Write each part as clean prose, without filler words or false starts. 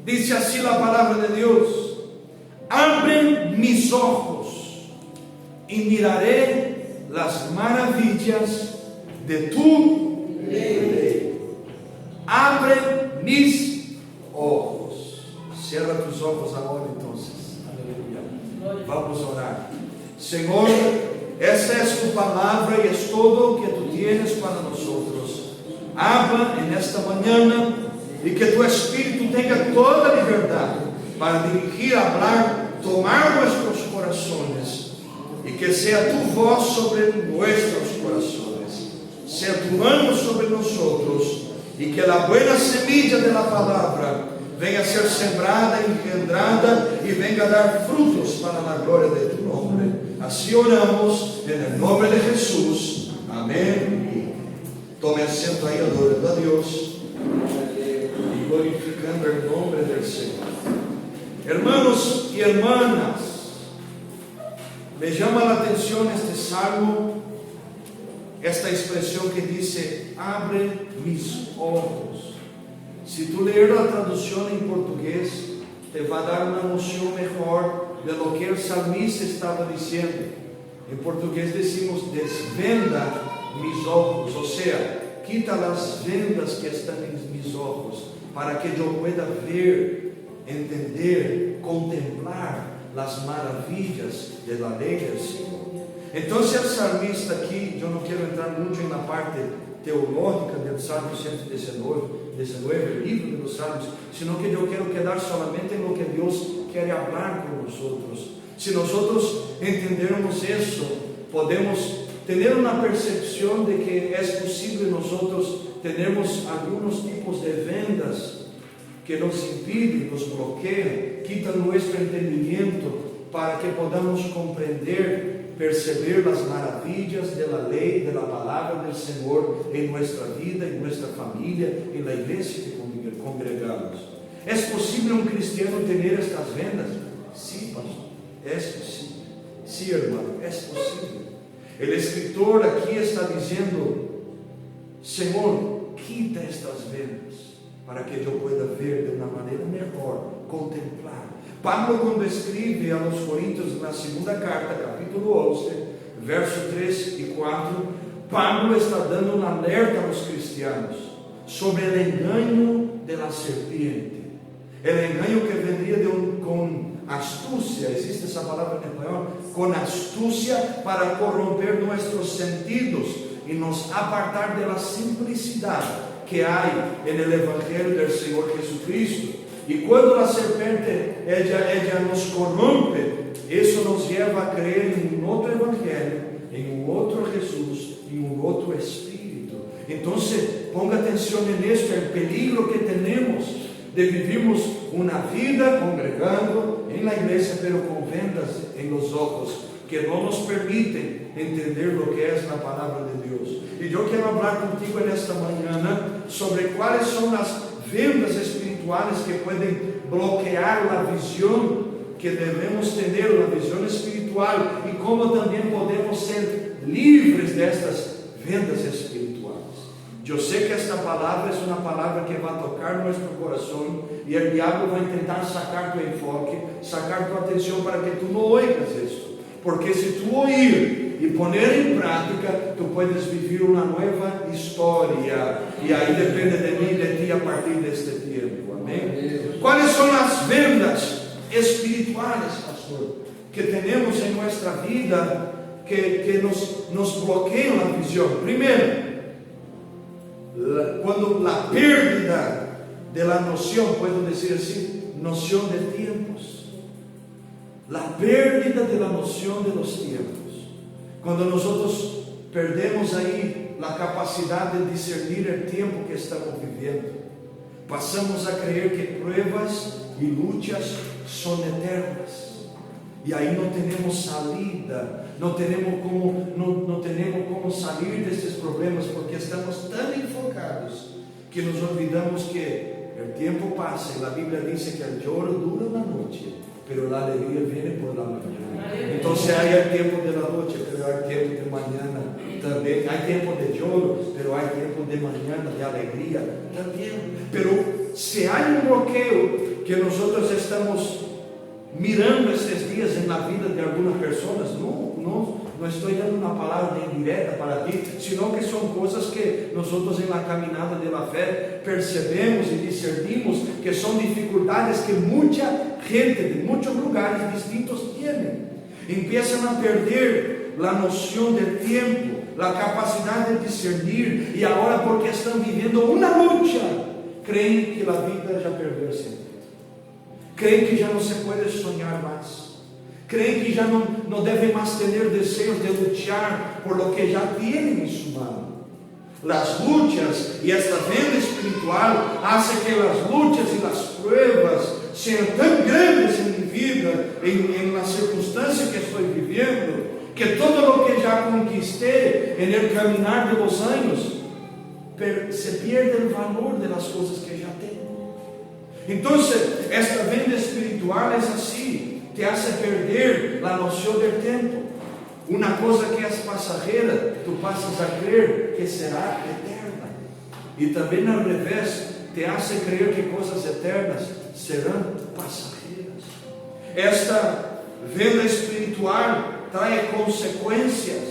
Dice así la palabra de Dios: abre mis ojos y miraré las maravillas de tu ley. Abre mis ojos. Cierra tus ojos ahora entonces. Aleluya. Vamos a orar. Señor, esta es tu palabra y es todo que tú tienes para nosotros. Habla en esta mañana y que tu Espíritu tenga toda libertad para dirigir, hablar, tomar nuestros corazones, y que sea tu voz sobre nuestros corazones, sea tu mano sobre nosotros, y que la buena semilla de la palabra venga a ser sembrada, engendrada y venga a dar frutos para la gloria de tu nombre. Así oramos en el nombre de Jesús. Amén. Tome asiento ahí, adorando a Dios y glorificando el nombre del Señor. Hermanos y hermanas, me llama la atención este salmo, esta expresión que dice: abre mis ojos. Si tú lees la traducción en portugués, te va a dar una noción mejor de lo que el salmista estaba diciendo. En portugués decimos: desvenda mis ojos, o sea, quita las vendas que están en mis ojos, para que yo pueda ver, entender, contemplar las maravillas de la ley del Señor. Entonces el salmista aquí, yo no quiero entrar mucho en la parte teológica del Salmo 119, el libro de los Salmos, sino que yo quiero quedar solamente en lo que Dios quiere hablar con nosotros. Si nosotros entendermos eso, podemos tener una percepción de que es posible nosotros tenermos algunos tipos de vendas que nos impiden, nos bloquean, quitan nuestro entendimiento para que podamos comprender, perceber las maravillas de la ley, de la palabra del Señor en nuestra vida, en nuestra familia, en la iglesia que congregamos. ¿Es posible un cristiano tener estas vendas? Sí, pastor, es posible. Sí, hermano, es posible. El escritor aquí está diciendo: Señor, quita estas vendas para que yo pueda ver de una manera mejor, contemplar. Pablo, cuando escribe a los Corintios en la segunda carta, capítulo 11, versos 3 y 4, Pablo está dando un alerta a los cristianos sobre el engaño de la serpiente. El engaño que vendría con astucia, existe esa palabra en español, con astucia para corromper nuestros sentidos y nos apartar de la simplicidad que hay en el Evangelio del Señor Jesucristo. Y cuando la serpiente ella nos corrompe, eso nos lleva a creer en un otro Evangelio, en un otro Jesús, en un otro Espíritu. Entonces ponga atención en esto, el peligro que tenemos de vivirmos una vida congregando en la iglesia, pero con vendas en los ojos, que no nos permiten entender lo que es la palabra de Dios. Y yo quiero hablar contigo en esta mañana sobre cuáles son las vendas espirituales que pueden bloquear la visión que debemos tener, la visión espiritual, y cómo también podemos ser libres de estas vendas espirituales. Yo sé que esta palabra es una palabra que va a tocar nuestro corazón, y el diablo va a intentar sacar tu enfoque, sacar tu atención para que tú no oigas esto. Porque si tú oír y poner en práctica, tú puedes vivir una nueva historia. Y ahí depende de mí y de ti a partir de este tiempo. Amén. ¿Cuáles son las vendas espirituales, pastor, que tenemos en nuestra vida que nos bloquean la visión? Primero, cuando la pérdida de la noción, puedo decir así, noción de tiempos. La pérdida de la noción de los tiempos. Cuando nosotros perdemos ahí la capacidad de discernir el tiempo que estamos viviendo, pasamos a creer que pruebas y luchas son eternas, y ahí no tenemos salida, no tenemos cómo salir de estos problemas, porque estamos tan enfocados que nos olvidamos que el tiempo pasa, y la Biblia dice que el lloro dura una noche, pero la alegría viene por la mañana. Entonces hay el tiempo de la noche, pero hay tiempo de mañana también. Hay tiempo de lloro, pero hay tiempo de mañana, de alegría también. Pero si hay un bloqueo que nosotros estamos mirando estos días en la vida de algunas personas, no estoy dando una palabra de indirecta para ti, sino que son cosas que nosotros en la caminada de la fe percebemos y discernimos que son dificultades que mucha gente de muchos lugares distintos tienen. Empiezan a perder la noción del tiempo, la capacidad de discernir, y ahora, porque están viviendo una lucha, creen que la vida ya perdió el sentido. Creen que ya no se puede soñar más. Creen que ya no deben más tener deseos de luchar por lo que ya tienen en su mano. Las luchas y esta venda espiritual hace que las luchas y las pruebas sean tan grandes en mi vida, en la circunstancia que estoy viviendo, que todo lo que ya conquisté en el caminar de los años, se pierde el valor de las cosas que ya tengo. Entonces, esta venda espiritual es así, te hace perder la noción del tiempo. Una cosa que es pasajera, tú pasas a creer que será eterna. Y también al revés, te hace creer que cosas eternas serán pasajeras. Esta venda espiritual trae consecuencias,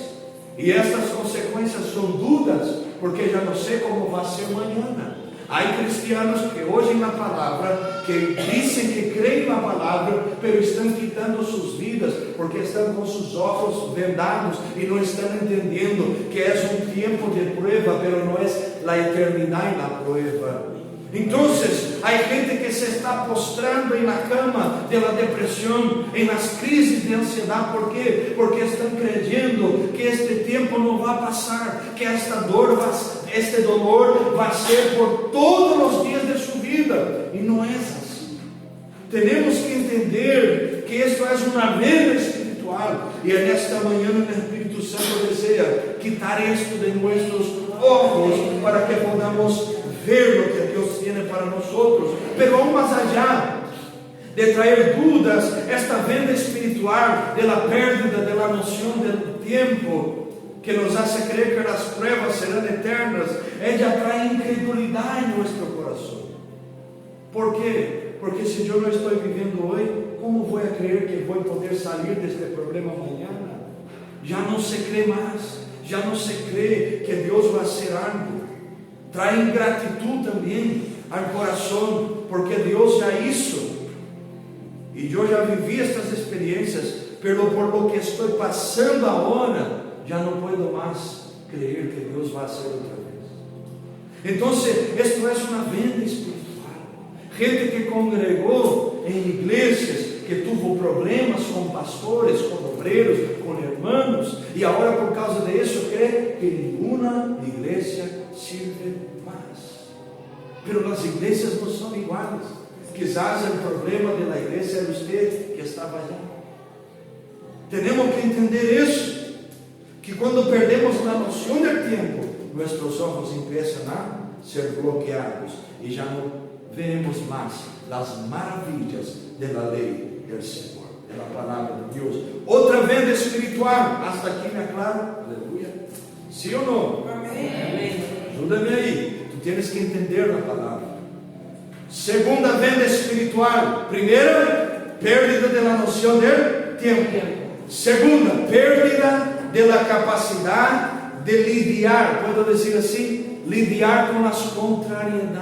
y estas consecuencias son dudas, porque ya no sé cómo va a ser mañana. Hay cristianos que oyen la palabra, que dicen que creen la palabra, pero están quitando sus vidas, porque están con sus ojos vendados y no están entendiendo que es un tiempo de prueba, pero no es la eternidad en la prueba. Entonces, hay gente que se está postrando en la cama de la depresión, en las crisis de ansiedad. ¿Por qué? Porque están creyendo que este tiempo no va a pasar, que este dolor va a ser por todos los días de su vida. Y no es así. Tenemos que entender que esto es una venda espiritual, y en esta mañana el Espíritu Santo desea quitar esto de nuestros ojos para que podamos ver lo que Dios tiene para nosotros. Pero aún más allá de traer dudas, esta venda espiritual de la pérdida de la noción del tiempo, que nos hace creer que las pruebas serán eternas, ella trae incredulidad en nuestro corazón. ¿Por qué? Porque si yo no estoy viviendo hoy, ¿cómo voy a creer que voy a poder salir de este problema mañana? Ya no se cree más, ya no se cree que Dios va a hacer algo. Trae ingratitud también al corazón, porque Dios ya hizo, y yo ya viví estas experiencias, pero por lo que estoy pasando ahora, ya no puedo más creer que Dios va a hacer otra vez. Entonces, esto es una venda espiritual. Gente que congregó en iglesias, que tuvo problemas con pastores, con obreros, con hermanos, y ahora por causa de eso cree que ninguna iglesia sirve más. Pero las iglesias no son iguales. Quizás el problema de la iglesia era usted que estaba allá. Tenemos que entender eso, que cuando perdemos la noción del tiempo, nuestros ojos empiezan a ser bloqueados y ya no vemos más las maravillas de la ley del Señor, de la palabra de Dios. Otra venda espiritual, hasta aquí me aclaro, aleluya, ¿sí o no? Amén. Ayúdame ahí, tú tienes que entender la palabra. Segunda venda espiritual: primera, pérdida de la noción del tiempo. Segunda, pérdida de la capacidad de lidiar, puedo decir así, lidiar con las contrariedades.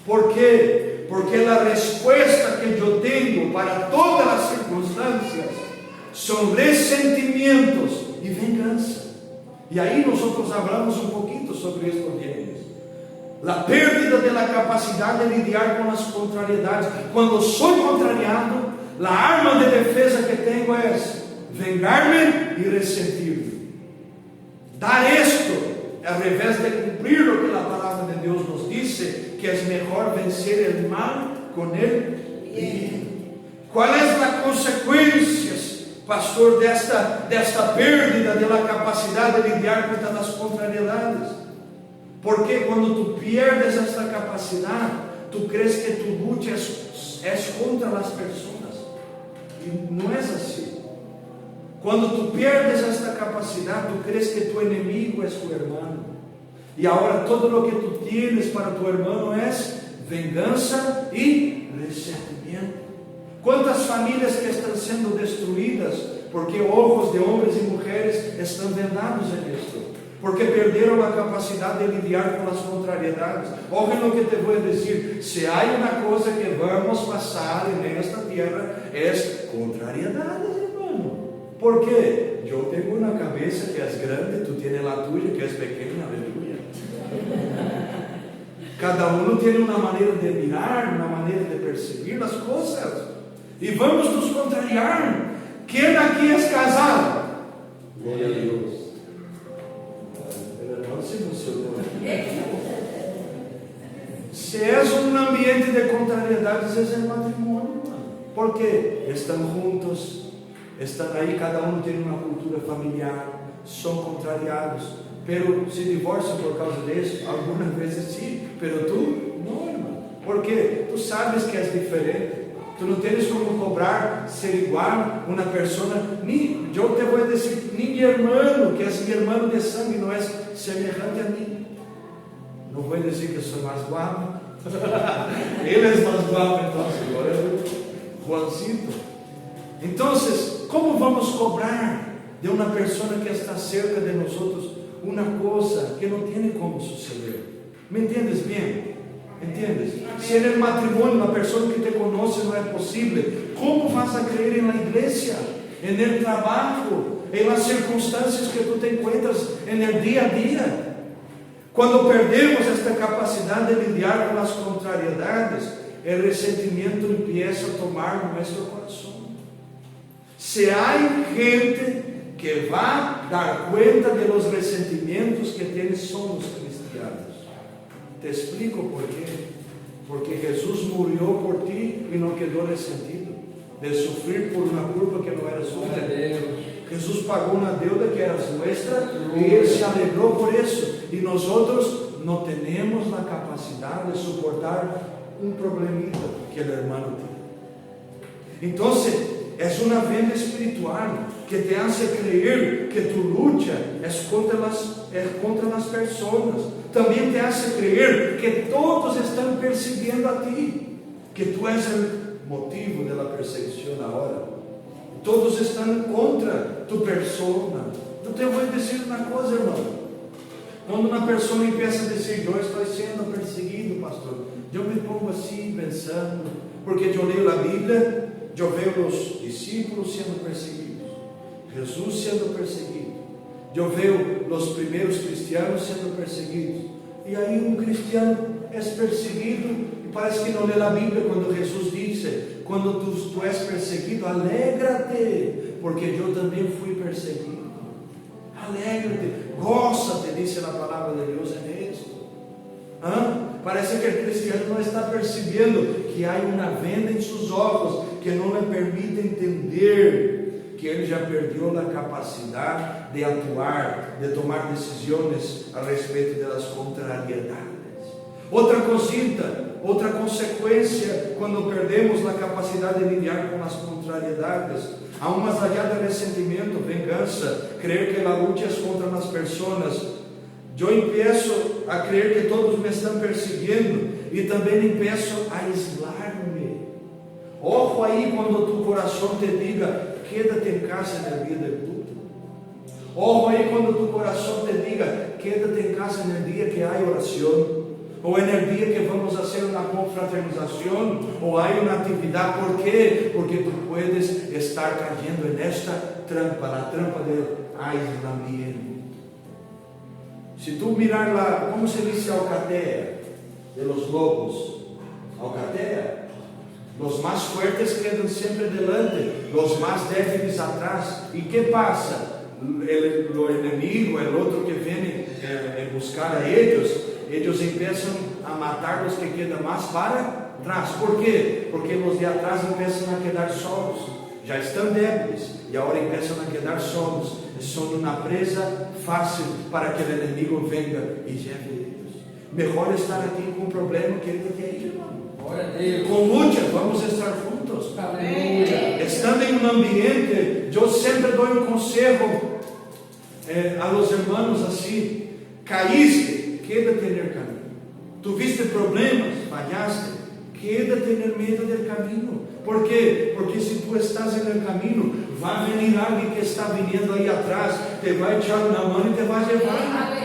¿Por qué? Porque la respuesta que yo tengo para todas las circunstancias son resentimientos y venganza. Y ahí nosotros hablamos un poquito sobre estos bienes. La pérdida de la capacidad de lidiar con las contrariedades. Cuando soy contrariado, la arma de defensa que tengo es vengarme y resentirme. Dar esto, al revés de cumplir lo que la palabra de Dios nos dice, que es mejor vencer el mal con el bien. ¿Cuál es la consecuencia, pastor, de esta pérdida de la capacidad de lidiar con las contrariedades? Porque cuando tú pierdes esta capacidad, tú crees que tu lucha es contra las personas, y no es así. Cuando tú pierdes esta capacidad, tú crees que tu enemigo es tu hermano. Y ahora todo lo que tú tienes para tu hermano es vingança e ressentimento. Quantas famílias que estão sendo destruídas porque ojos de homens e mulheres estão vendados em isto, porque perderam a capacidade de lidiar com as contrariedades. Ouve o que te vou dizer: se há uma coisa que vamos passar nesta terra, é contrariedades, irmão. Por quê? Eu tenho na cabeça que és grande, tu tens a tua que és pequena, aleluia. Cada um tem uma maneira de mirar, uma maneira de perceber as coisas, e vamos nos contrariar. Quem aqui é casado? Glória a Deus. Não se emocionou. Se é um ambiente de contrariedades, é o matrimônio, mano. Por quê? Estão juntos, estão aí, cada um tem uma cultura familiar, são contrariados, pero se divorciam por causa disso. Algumas vezes sim, pero tu não, irmão. Por quê? Tu sabes que és diferente. Tu não tens como cobrar ser igual uma pessoa. Nem, eu te vou dizer, nem meu irmão, que é meu irmão de sangue, não é semelhante a mim. Não vou dizer que sou mais guapo. Ele é mais guapo, então, agora é Juancito. Então, como vamos cobrar de uma pessoa que está cerca de nós outros uma coisa que não tem como suceder? Me entendes bem? ¿Entiendes? Se en el matrimonio la persona que te conoce no es posible, ¿cómo vas a creer en la iglesia, en el trabajo, en las circunstancias que tú te encuentras en el día a día? Cuando perdemos esta capacidad de lidiar con las contrariedades, el resentimiento empieza a tomar nuestro corazón. Si hay gente que va a dar cuenta de los resentimientos que tienen, son los cristianos. Te explico por quê. Porque Jesus morreu por ti e não quedou ressentido de sofrer por uma culpa que não era sua. Jesus pagou uma deuda que era nossa e Ele se alegrou por isso. E nós outros não temos a capacidade de suportar um problemita que o irmão tem. Então, é uma venda espiritual que te hace creer que tu lucha é contra as pessoas. Também te hace creer que todos estão perseguindo a ti, que tu és o motivo da perseguição agora. Todos estão contra tu persona. Eu te vou dizer uma coisa, irmão. Quando uma pessoa empieza a dizer: eu estou sendo perseguido, pastor, eu me pongo assim pensando, porque eu leio a Bíblia, eu vejo os discípulos sendo perseguidos, Jesus sendo perseguido. Eu vejo os primeiros cristianos sendo perseguidos. E aí um cristiano é perseguido e parece que não lê a Bíblia quando Jesus disse: quando tu és perseguido, alegra-te, porque eu também fui perseguido. Alegra-te, goza-te, disse a palavra de Deus em isso. Parece que o cristiano não está percebendo que há uma venda em seus olhos que não lhe permite entender que ele já perdeu a capacidade de atuar, de tomar decisões a respeito das contrariedades. Outra cosita, outra consequência quando perdemos a capacidade de lidiar com as contrariedades, há um mais allá de ressentimento, vingança, crer que a luta é contra as pessoas. Eu empiezo a crer que todos me estão perseguindo e também empiezo a aislar-me. Ojo aí quando tu coração te diga: quédate em casa no dia de culto. Ojo aí quando tu coração te diga: quédate em casa no dia que há oração, ou no dia que vamos fazer uma confraternização, ou há uma atividade. ¿Por quê? Porque tu puedes estar cayendo nesta trampa, a trampa do aislamento. Se tu mirar lá, como se diz alcateia de los lobos, alcateia, os mais fortes quedam sempre delante, os mais débiles atrás. E que passa? O inimigo, o outro que vem buscar a eles começam a matar os que quedam mais para trás. Por quê? Porque os de atrás começam a quedar solos, já estão débiles e agora começam a quedar solos. São uma presa fácil para que o inimigo venha e leve eles. Melhor estar aqui com um problema que ele tem aí, irmão. Com luta, vamos estar juntos. Estando em um ambiente, eu sempre dou um conselho a los hermanos assim: caíste, quédate no caminho. Tu viste problemas, fallaste, quédate en el medio del camino. ¿Por qué? Porque si tú estás en el camino, va a venir alguien que está viniendo ahí atrás, te va a echar una mano y te va a llevar.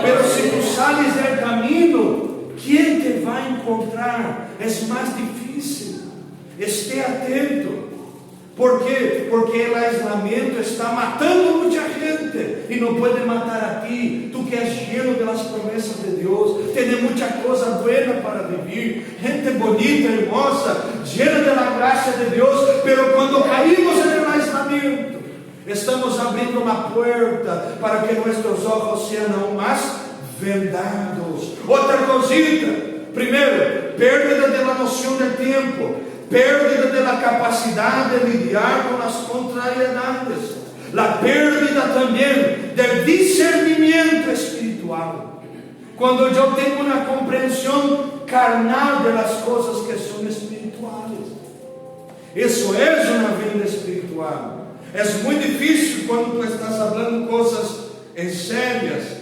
Pero si tú sales del camino, ¿quién te va a encontrar? Es más difícil. Esté atento. ¿Por qué? Porque el aislamiento está matando mucha gente y no puede matar a ti. Tú que es lleno de las promesas de Dios, tienes mucha cosa buena para vivir, gente bonita, hermosa, llena de la gracia de Dios, pero cuando caímos en el aislamiento, estamos abriendo la puerta para que nuestros ojos sean aún más vendados. Otra cosita, primero, pérdida de la noción del tiempo, pérdida de la capacidad de lidiar con las contrariedades, la pérdida también del discernimiento espiritual. Cuando yo tengo una comprensión carnal de las cosas que son espirituales, eso es una vida espiritual. Es muy difícil cuando tú estás hablando cosas en serias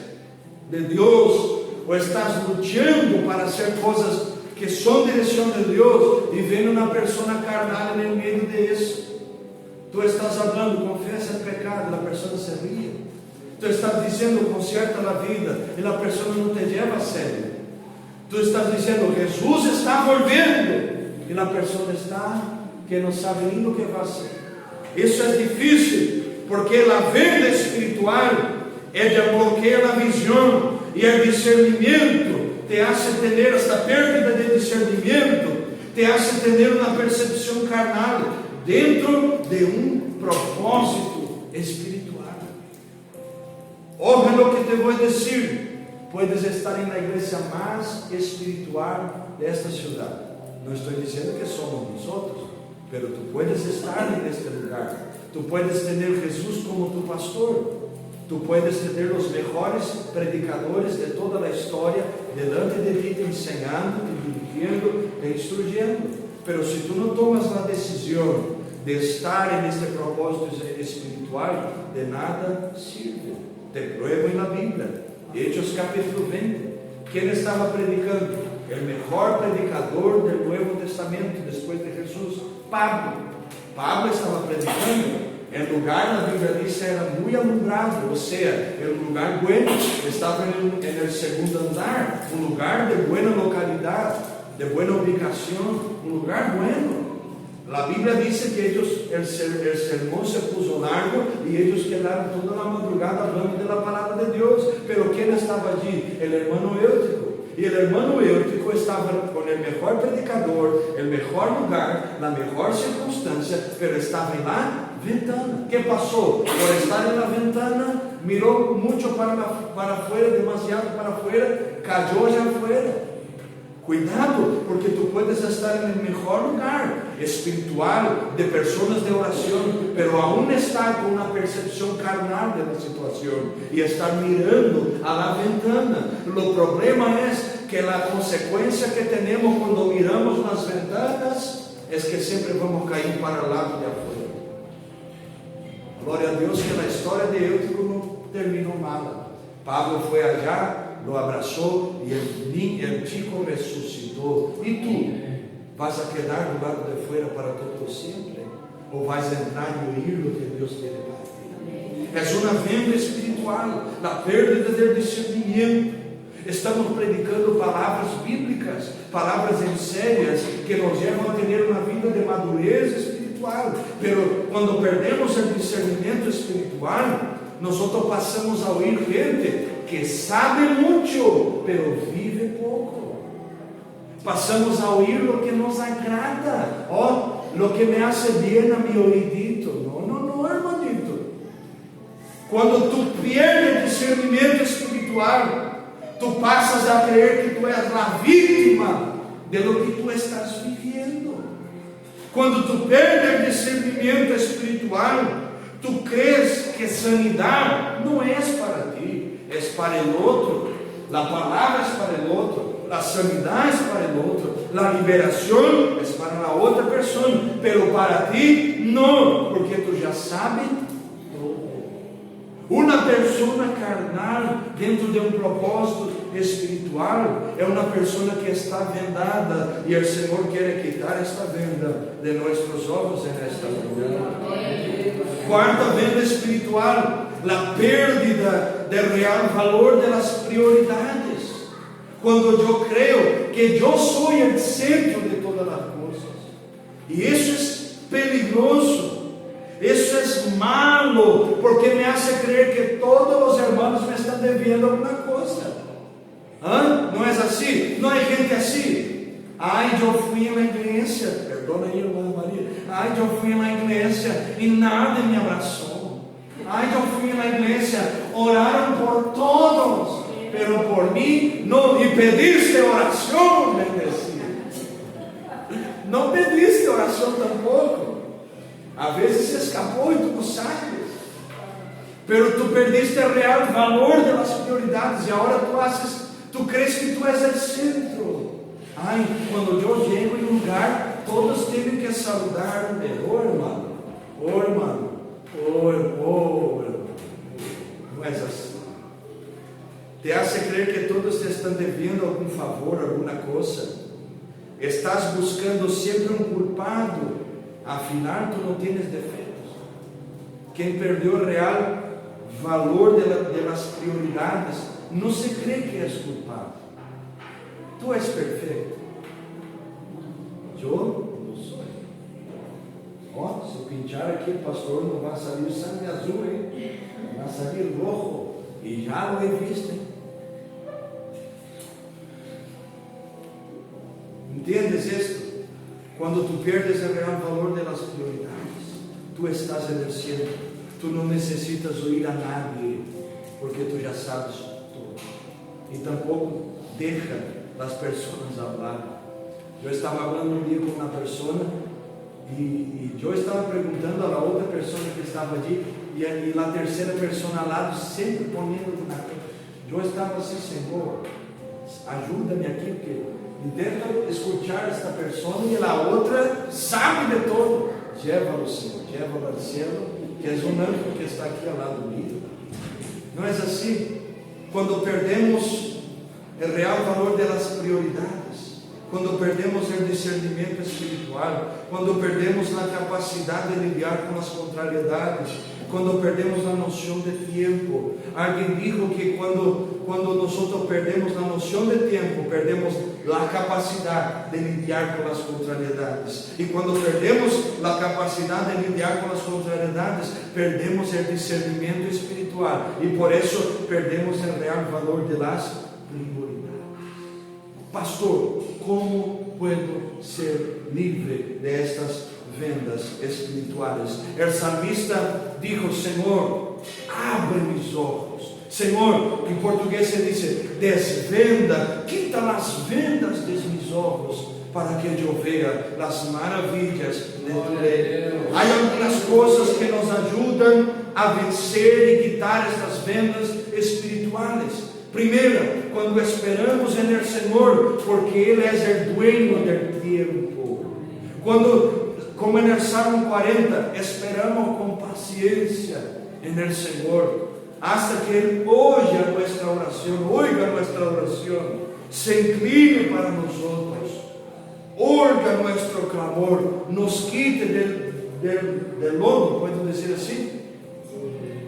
de Dios, o estás luchando para hacer cosas que son dirección de Dios, y viene una persona carnal en el medio de eso. Tú estás hablando, confiesa el pecado, y la persona se ríe. Tú estás diciendo, conserta la vida, y la persona no te lleva a serio. Tú estás diciendo, Jesús está volviendo, y la persona está que no sabe ni lo que va a hacer. Eso es difícil, porque la vida espiritual ella bloquea la visión, y el discernimiento te hace tener esta pérdida de discernimiento, te hace tener una percepción carnal dentro de un propósito espiritual. Ojo lo que te voy a decir. Puedes estar en la iglesia más espiritual de esta ciudad. No estoy diciendo que somos nosotros, pero tú puedes estar en este lugar. Tú puedes tener Jesús como tu pastor. Tú puedes tener los mejores predicadores de toda la historia delante de ti, te enseñando, te dirigiendo, te instruyendo. Pero si tú no tomas la decisión de estar en este propósito espiritual, de nada sirve. Te pruebo en la Biblia, Hechos capítulo 20. ¿Quién estaba predicando? El mejor predicador del Nuevo Testamento después de Jesús, Pablo. Pablo estaba predicando. El lugar, la Biblia dice, era muy alumbrado, o sea, era un lugar bueno, estaba en el segundo andar, un lugar de buena localidad, de buena ubicación, un lugar bueno. La Biblia dice que ellos, el sermón se puso largo y ellos quedaron toda la madrugada hablando de la palabra de Dios. Pero ¿quién estaba allí? El hermano Eutico. Y el hermano Eutico estaba con el mejor predicador, el mejor lugar, la mejor circunstancia, pero estaba en la ventana. ¿Qué pasó? Por estar en la ventana, miró mucho para afuera, demasiado para afuera, cayó allá afuera. Cuidado, porque tú puedes estar en el mejor lugar espiritual, de personas de oración, pero aún estar con una percepción carnal de la situación y estar mirando a la ventana. Lo problema es que la consecuencia que tenemos cuando miramos las ventanas es que siempre vamos a caer para el lado de afuera. Gloria a Dios que la historia de Eutico no terminó mal. Pablo fue allá, lo abrazó y el chico resucitó. ¿Y tú vas a quedar do lado de fuera para todo siempre? ¿O vas a entrar y oír lo que Dios tiene para ti? Es una venda espiritual, la pérdida del discernimiento. Estamos predicando palabras bíblicas, palabras en serias que nos llevan a tener una vida de madurez espiritual. Pero cuando perdemos el discernimiento espiritual, nosotros pasamos a oír gente que sabe mucho, pero vive poco. Pasamos a oír lo que nos agrada, lo que me hace bien a mi oídito. No, hermanito. Cuando tú pierdes el discernimiento espiritual, tú pasas a creer que tú eres la víctima de lo que tú estás viviendo. Cuando tú pierdes el discernimiento espiritual, tú crees que sanidad no es para ti, es para el otro. La palabra es para el otro, la sanidad es para el otro, la liberación es para la otra persona, pero para ti no, porque tú ya sabes todo. Uma pessoa carnal dentro de um propósito espiritual é uma pessoa que está vendada, e o Senhor quer quitar esta venda de nossos olhos nesta manhã. Quarta venda espiritual, a pérdida do real valor das prioridades. Quando eu creio que eu sou o centro de todas as coisas, e isso é peligroso. Isso é malo, porque me hace crer que todos os irmãos me estão devendo alguma coisa. Não é assim? Não é gente assim? Ai, eu fui na igreja, perdona aí, irmã Maria. Ai, eu fui na igreja e nada me abraçou. Ai, eu fui na igreja, oraram por todos, pero por mim não. E pediste oração, bendecido. Não pediste oração tampouco. Às vezes se escapou e tu não sabes, pero tu perdiste o real valor das prioridades, e agora tu crees que tu és o centro. Ai, quando eu chego em um lugar, todos têm que saludar-me. Irmão, irmão, irmão. Não é assim. Te hace crer que todos te estão devendo algum favor, alguma coisa. Estás buscando sempre um culpado. Afinal, tu não tens defeitos. Quem perdeu o real valor das prioridades não se crê que és culpado. Tu és perfeito. Eu não sou. Se eu pinchar aqui, pastor, não vai sair o sangue azul, hein? Vai sair rojo. E já o he visto, hein? Entendes isto? Quando tu perdes o real valor das prioridades, tu estás exercendo, tu não necessitas ouvir a nadie, porque tu já sabes tudo. E tampouco deixa as pessoas falar. Eu estava falando um dia com uma pessoa, e eu estava perguntando a outra pessoa que estava ali, e a terceira pessoa ao lado, sempre ponendo na coisa. Eu estava assim, Senhor, ajuda-me aqui, porque intento escutar esta pessoa e a outra sabe de todo. Llévalo, Senhor, llévalo ao cielo, que és um anjo que está aqui ao lado mío. Não é assim? Quando perdemos o real valor das prioridades, quando perdemos o discernimento espiritual, quando perdemos a capacidade de lidar com as contrariedades, quando perdemos a noção de tempo. Alguém disse que quando nós perdemos a noção de tempo, perdemos a capacidade de lidar com as contrariedades. E quando perdemos a capacidade de lidar com as contrariedades, perdemos o discernimento espiritual. E por isso perdemos o real valor das prioridades. Pastor, como posso ser livre destas vendas espirituais? El salmista dijo: Senhor, abre mis ojos. Senhor, em português se diz: desvenda, quita as vendas de mis ojos, para que eu veja as maravilhas de tu reino. Há algumas coisas que nos ajudam a vencer e quitar estas vendas espirituais. Primeiro, quando esperamos en el Senhor, porque Ele é o dueño del tiempo. Quando, como en el Salmo 40, esperamos com paciência en el Senhor, hasta que Ele oiga nuestra oração, se incline para nós, oiga nuestro clamor, nos quite del lodo, ¿puedo dizer assim?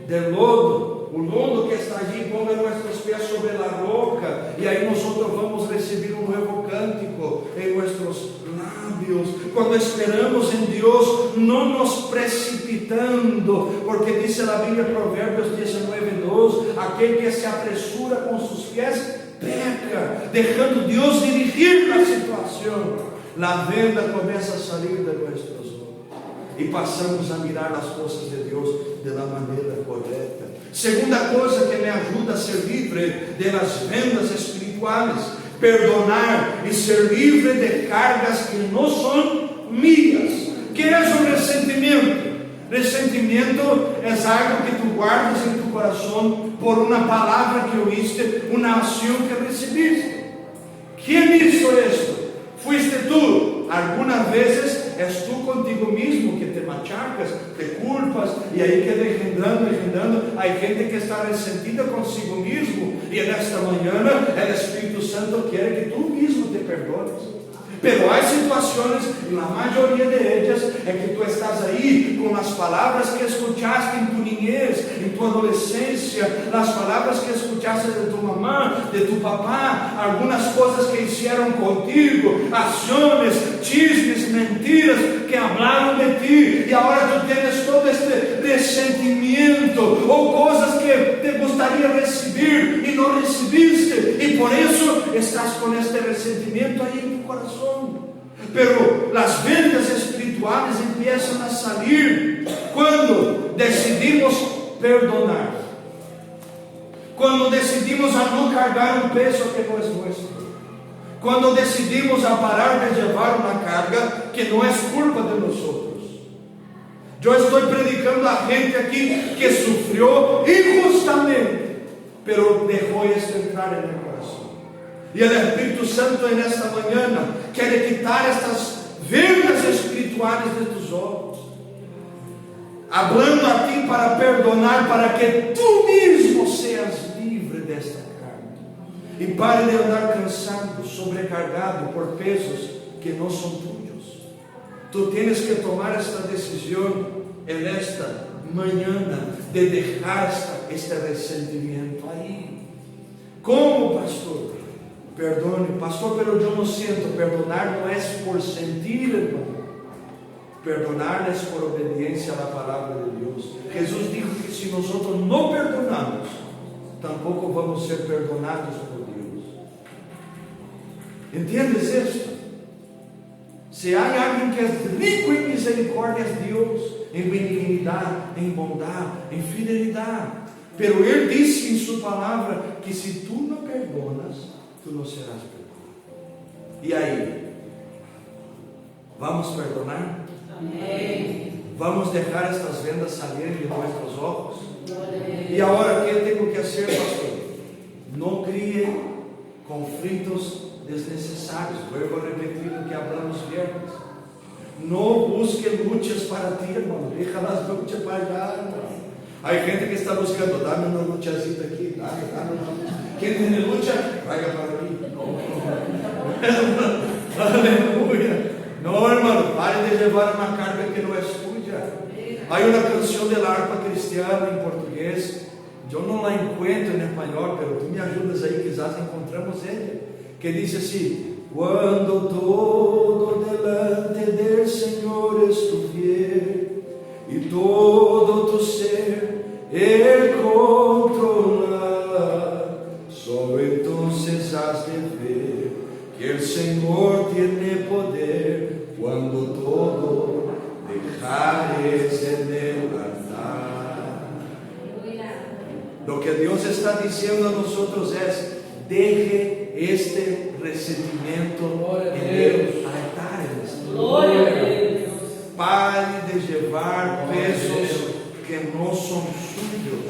Del lodo. O lodo que está allí, ponga nossos pés sobre a roca, e aí nós vamos receber um novo cântico em nossos lábios. Quando esperamos em Deus, não nos precipitando, porque diz a Bíblia, Provérbios 19:2, aquele que se apresura com seus pés peca, deixando Deus dirigir a situação. A venda começa a sair de nossos olhos e passamos a mirar as coisas de Deus da maneira correta. Segunda coisa que me ajuda a ser livre das vendas espirituais: perdonar e ser livre de cargas que não são minhas. Que é o ressentimento? Ressentimento é algo que tu guardas em tu coração por uma palavra que oíste, uma ação que recebiste. Quem hizo esto? Fuiste tu. Algumas vezes es tú contigo mismo que te machacas, te culpas y ahí queda engendrando. Hay gente que está resentida consigo mismo y en esta mañana el Espíritu Santo quiere que tú mismo te perdones. Pero hay situaciones, y la mayoría de ellas, en que tú estás ahí con las palabras que escuchaste en tu niñez, en tu adolescencia, las palabras que escuchaste de tu mamá, de tu papá, algunas cosas que hicieron contigo, acciones, chismes, mentiras que hablaron de ti, y ahora tú tienes todo este resentimiento, o cosas que te gustaría recibir y no recibiste, y por eso estás con este resentimiento ahí en tu corazón. Pero las vendas espirituales empiezan a salir cuando decidimos perdonar, cuando decidimos a no cargar un peso que no es nuestro, cuando decidimos a parar de llevar una carga que no es culpa de nosotros. Yo estoy predicando a gente aquí que sufrió injustamente, pero dejó esto entrar en el corazón. Y el Espíritu Santo en esta mañana quiere quitar estas vendas espirituales de tus ojos, hablando a ti para perdonar, para que tú mismo seas libre de esta carga y pare de andar cansado, sobrecargado por pesos que no son tuyos. Tú tienes que tomar esta decisión en esta mañana de dejar este resentimiento ahí. ¿Cómo, pastor? Perdone, pastor, pero yo no siento. Perdonar no es por sentir, hermano. Perdonar es por obediencia a la palabra de Dios. Jesús dijo que si nosotros no perdonamos, tampoco vamos a ser perdonados por Dios. ¿Entiendes esto? Si hay alguien que es rico en misericordia, es Dios, en benignidad, en bondad, en fidelidad. Pero Él dice en su palabra que si tú no perdonas, tú no serás perdonado. Y ahí, ¿vamos a perdonar? Amén. ¿Vamos a dejar estas vendas salir de nuestros ojos? Amén. Y ahora, ¿qué tengo que hacer, pastor? No críe conflictos desnecesarios. Vuelvo a repetir lo que hablamos viernes. No busque luchas para ti, hermano. Deja las luchas para allá, hermano. Hay gente que está buscando, dame una luchacita aquí, dame una lucha. ¿Quién tiene lucha? Traiga para mí. No. Aleluya. No, hermano, pare de llevar una carga que no es tuya. Hay una canción de la arpa cristiana en portugués. Yo no la encuentro en español, pero tú me ayudas ahí, quizás encontramos ella. Que dice así: cuando todo delante del Señor estuviere y todo tu ser Él controlar, solo entonces has de ver que el Señor tiene poder cuando todo dejares en Él andar. Lo que Dios está diciendo a nosotros es: deje este resentimiento en el altar. Pare de llevar pesos que no son suyos.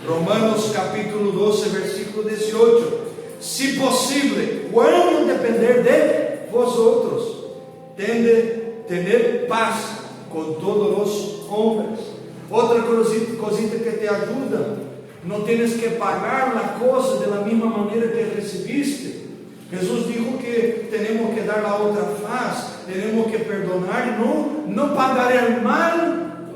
Romanos capítulo 12, versículo 18. Si posible, cuando depender de vosotros, tener paz con todos los hombres. Otra cosita que te ayuda: no tienes que pagar la cosa de la misma manera que recibiste. Jesús dijo que tenemos que dar la otra faz, tenemos que perdonar, no pagar el mal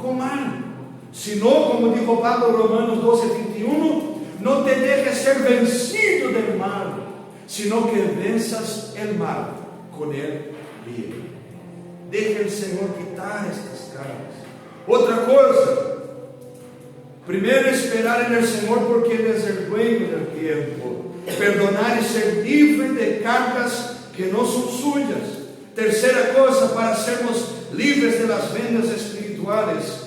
con mal, sino, como dijo Pablo en Romanos 12:21, no te dejes ser vencido del mal, sino que venzas el mal con el bien. Deja el Señor quitar estas cargas. Otra cosa: primero, esperar en el Señor porque Él es el dueño del tiempo. Perdonar y ser libre de cargas que no son suyas. Tercera cosa, para sermos libres de las vendas espirituales: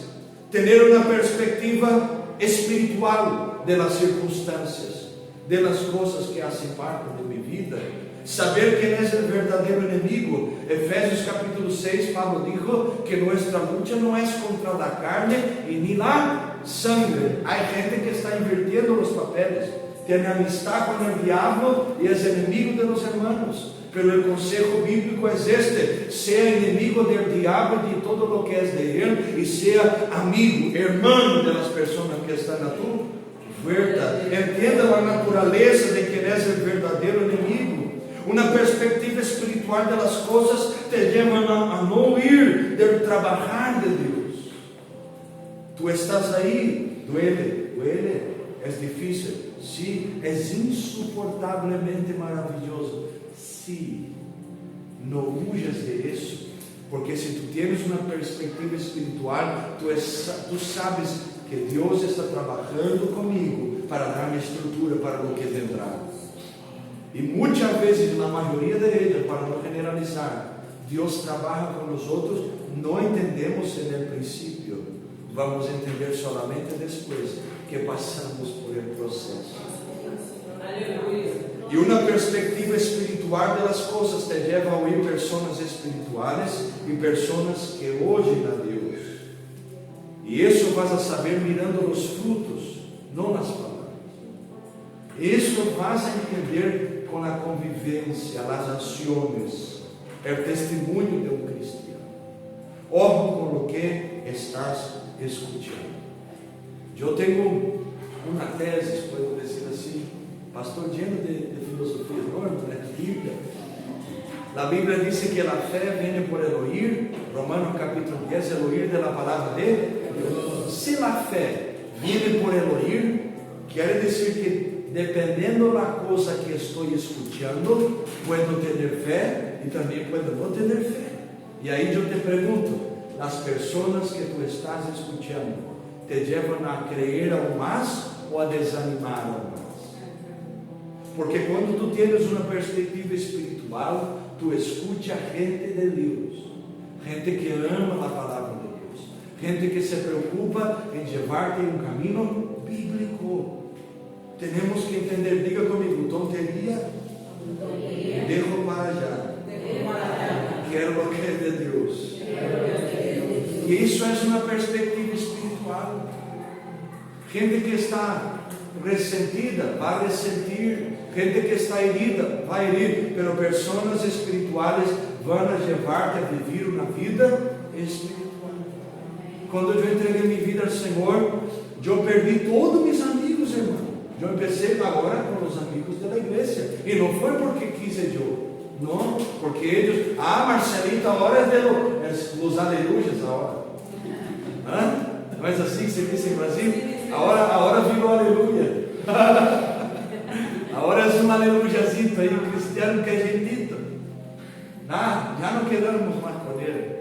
tener una perspectiva espiritual de las circunstancias, de las cosas que hacen parte de mi vida. Saber quién es el verdadero enemigo. Efesios capítulo 6, Pablo dijo que nuestra lucha no es contra la carne y ni la sangre. Hay gente que está invirtiendo los papeles. Tiene amistad con el diablo y es enemigo de los hermanos. Pero el consejo bíblico es este: sea enemigo del diablo y de todo lo que es de él, y sea amigo, hermano de las personas que están a tu vuelta. Entienda la naturaleza de quien es el verdadero enemigo. Una perspectiva espiritual de las cosas te lleva a no huir del trabajar de Dios. Tú estás ahí, duele, es difícil, sí, es insoportablemente maravilloso, sí. No huyas de eso, porque si tú tienes una perspectiva espiritual, tú sabes que Dios está trabajando conmigo para darme estructura para lo que vendrá. Y muchas veces, la mayoría de ellas, para no generalizar, Dios trabaja con nosotros, no entendemos en el principio, vamos a entender solamente después que pasamos por el proceso. Y una perspectiva espiritual de las cosas te lleva a oír personas espirituales y personas que oyen a Dios. Y eso vas a saber mirando los frutos, no las palabras. Eso vas a entender con la convivencia, las acciones, el testimonio de un cristiano. Ojo con lo que estás escuchando. Yo tengo una tesis, puedo decir así, pastor, lleno de filosofía enorme, de la Biblia. La Biblia dice que la fe viene por el oír. Romanos capítulo 10, el oír de la palabra de Dios. Si la fe viene por el oír, quiere decir que dependiendo la cosa que estoy escuchando, puedo tener fe y también puedo no tener fe. Y ahí yo te pregunto, las personas que tú estás escuchando, ¿te llevan a creer aún más o a desanimar aún más? Porque cuando tú tienes una perspectiva espiritual, tú escuchas gente de Dios, gente que ama la palabra de Dios, gente que se preocupa en llevarte en un camino bíblico. Tenemos que entender, diga conmigo, tontería, dejo para allá, quiero lo que es de Dios. Y eso es una perspectiva espiritual. Gente que está resentida va a resentir, gente que está herida va a herir, pero personas espirituales van a llevarte a vivir una vida espiritual. Cuando yo entregué mi vida al Señor, yo perdí todos mis amigos, hermano. Yo empecé ahora con los amigos de la iglesia, y no fue porque quise yo, no, porque ellos, Marcelito ahora es de los aleluyas ahora. ¿No es así que se dice en Brasil? Ahora viró aleluya. Ahora es un aleluyacito ahí, un cristiano cayentito. Ya no quedamos más con él.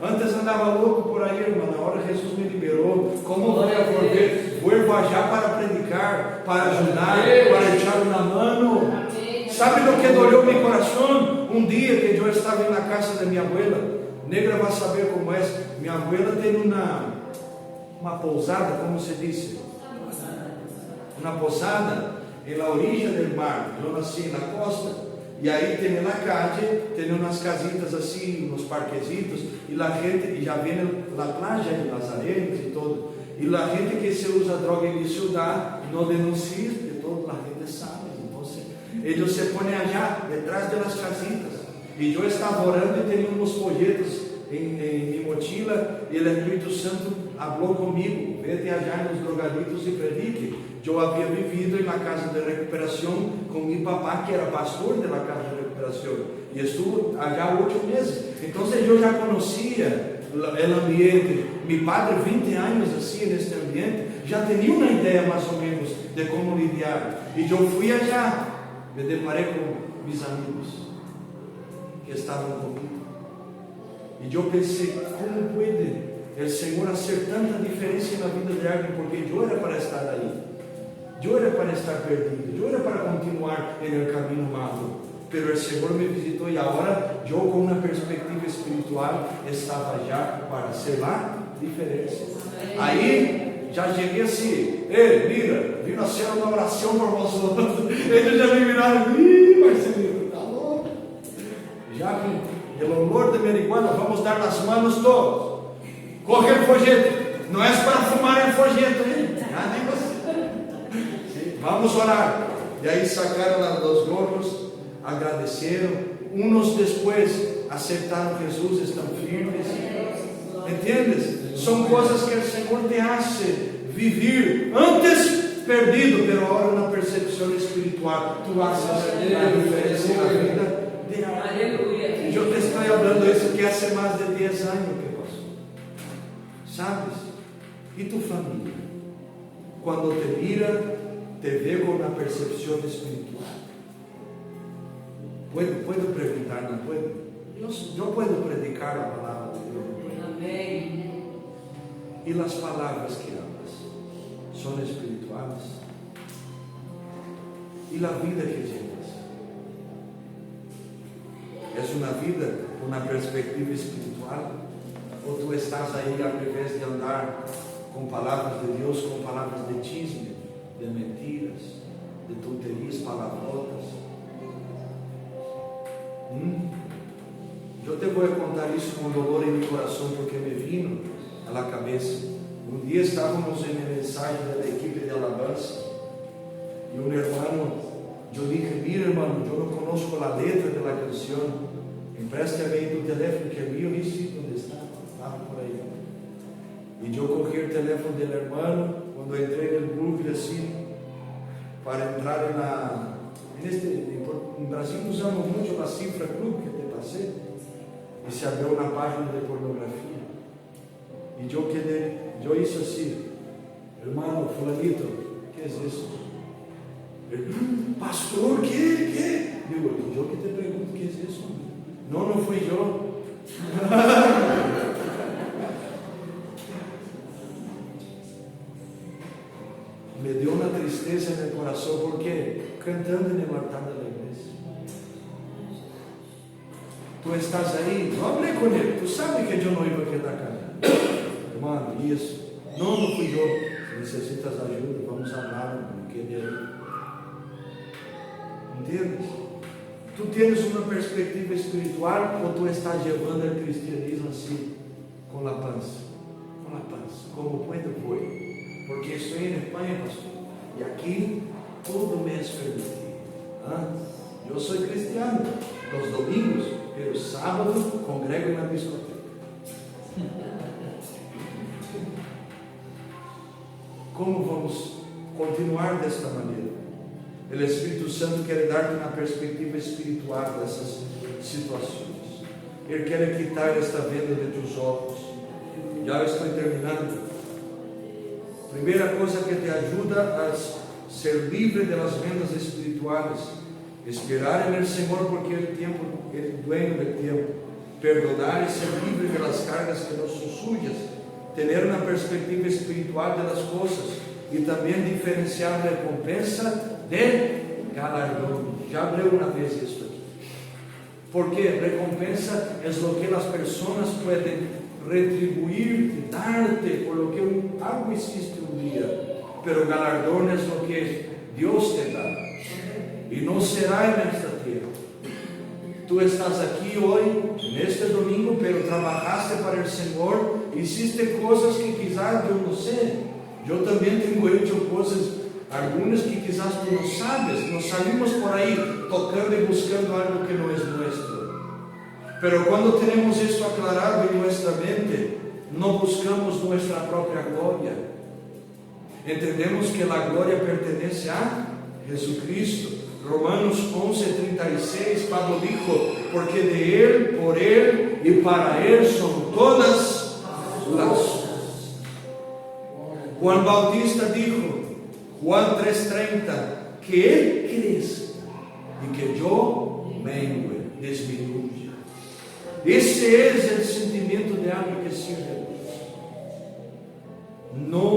Antes andaba louco por ahí, hermano. Ahora Jesús me liberou. ¿Cómo voy a volver? Vuelvo allá para predicar, para ayudar, para echar una mano. ¿Sabe lo que dolió mi corazón? Un día que yo estaba en la casa de mi abuela. Negra va a saber cómo es. Mi abuela tiene una posada, ¿cómo se dice? Una posada en la orilla del mar. Yo nací en la costa. Y ahí tiene la calle, tiene unas casitas así, unos parquecitos, y la gente, y ya viene la playa y las arenas y todo. Y la gente que se usa droga en mi ciudad no denuncia, que toda la gente sabe. Entonces, ellos se ponen allá, detrás de las casitas. Y yo estaba orando y tenía unos folletos en mi mochila, y el Espíritu Santo habló conmigo: vete allá en los drogaditos y predique. Yo había vivido en la casa de recuperación con mi papá, que era pastor de la casa de recuperación, y estuvo allá 8 meses. Entonces yo ya conocía el ambiente. Mi padre, 20 años así en este ambiente, ya tenía una idea más o menos de cómo lidiar. Y yo fui allá, me deparé con mis amigos que estaban conmigo. Y yo pensé, ¿cómo puede el Señor hacer tanta diferencia en la vida de alguien? Porque yo era para estar ahí. Yo era para estar perdido, yo era para continuar en el camino malo, pero el Señor me visitó, y ahora yo, con una perspectiva espiritual, estaba allá para hacer la diferencia. Ahí ya llegué así: mira, vino a hacer una oración por vosotros. Ellos ya me miraron: Marcelino, está louco. Ya con el olor de marihuana, vamos dar las manos todos. Coge el folleto, no es para fumar el folleto, ya digo así. Vamos a orar. Y ahí sacaron los gorros. agradeceram, unos después aceptaram Jesus, estão firmes. ¿Entiendes? São coisas que o Senhor te hace vivir antes perdido, pero ahora na percepção espiritual. Tu haces a diferença na vida de alguém. Eu te estou falando isso que há mais de 10 anos que passou. ¿Sabes? E tu família? Quando te mira, te vê com uma percepção espiritual. Puedo perguntar, não puedo? Eu puedo predicar a palavra de Deus. Amém. E as palavras que hablas são espirituais? E a vida que llevas é uma vida com uma perspectiva espiritual? Ou tu estás aí ao invés de andar com palavras de Deus, com palavras de chisme, de mentiras, de tonterias, palavrotas? Eu te vou contar isso com dolor em meu coração, porque me vino à cabeça. Um dia estávamos em uma mensagem da equipe de alabança e um irmão, eu dije: mira irmão, eu não conozco a letra da canção, empreste-me aí do telefone que é meu, e sim, onde está? Estava por aí. E eu coloquei o telefone do irmão, quando entrei no grupo assim, para entrar em Brasil usamos muito a cifra clube que te passei, e se abriu na página de pornografia. E eu disse assim: irmão, fulanito, que é isso? Ele: pastor, que? Eu que te pergunto, que é isso? Não fui eu. Me deu uma tristeza no coração, porque cantando no altar da igreja. Tu estás aí, não hablei com ele, tu sabe que eu não ia aqui da casa. Mano, isso, não fui eu. Se necessitas ajuda, vamos falar, mano, que ele entendes? Tu tens uma perspectiva espiritual, ou tu estás levando o cristianismo assim, com a pança? Com a pança, como puedo foi. Porque estou em Espanha, pastor, e aqui todo mês permitido. Eu sou cristiano, nos domingos, pelo sábado congrego na discoteca. Como vamos continuar desta maneira? O Espírito Santo quer dar-te uma perspectiva espiritual dessas situações. Ele quer quitar esta venda de tus olhos. Já estou terminando. Primeira coisa que te ajuda a ser livre das vendas espirituais: esperar no Senhor, porque Ele dueño do tempo. Perdonar e ser livre das cargas que nos são sujas. Ter uma perspectiva espiritual das coisas e também diferenciar a recompensa de galardão. Já abriu uma vez isso aqui. Porque recompensa é o que as pessoas podem retribuir e dar-te por lo que algo existe um dia, pero galardão é o que Deus te dá, e não será nesta terra. Tu estás aqui hoje, neste domingo, pero trabalhaste para o Senhor, hiciste coisas que quizás eu não sei. Eu também tenho hecho coisas, algumas que quizás tu não sabes. Nós salimos por aí tocando e buscando algo que não é nosso. Pero quando temos isso aclarado em nossa mente, não buscamos nossa própria glória. Entendemos que a glória pertence a Jesucristo. Romanos 11:36, Pablo dijo: porque de Él, por Él y para Él son todas las cosas. Juan Bautista dijo, Juan 3:30, que Él crezca y que yo mengue, disminuya. Esse é o sentimento de alguém que sirve a Deus. Não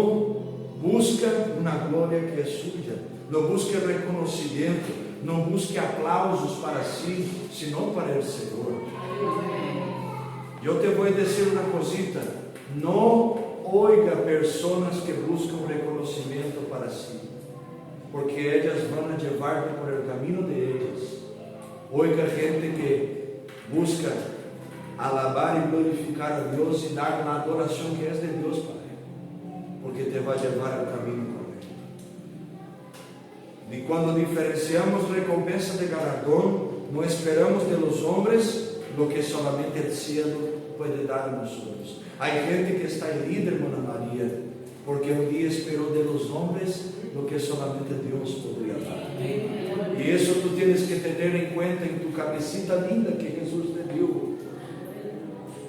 busca uma glória que é suja, não busca reconhecimento, não busca aplausos para si, senão para o Senhor. Eu te vou dizer uma cosita: não oiga pessoas que buscam reconhecimento para si, porque elas vão levar-te por el caminho de elas. Oiga gente que busca alabar e glorificar a Deus e dar a adoração que é de Deus para Ele, porque te vai levar ao caminho correto. E quando diferenciamos recompensa de galardão, no esperamos de los hombres lo que solamente el cielo puede dar a nosotros. Hay gente que está herida, hermana María, porque un día esperó de los hombres lo que solamente Dios podría dar. Y eso tú tienes que tener en cuenta en tu cabecita linda que Jesús te dio.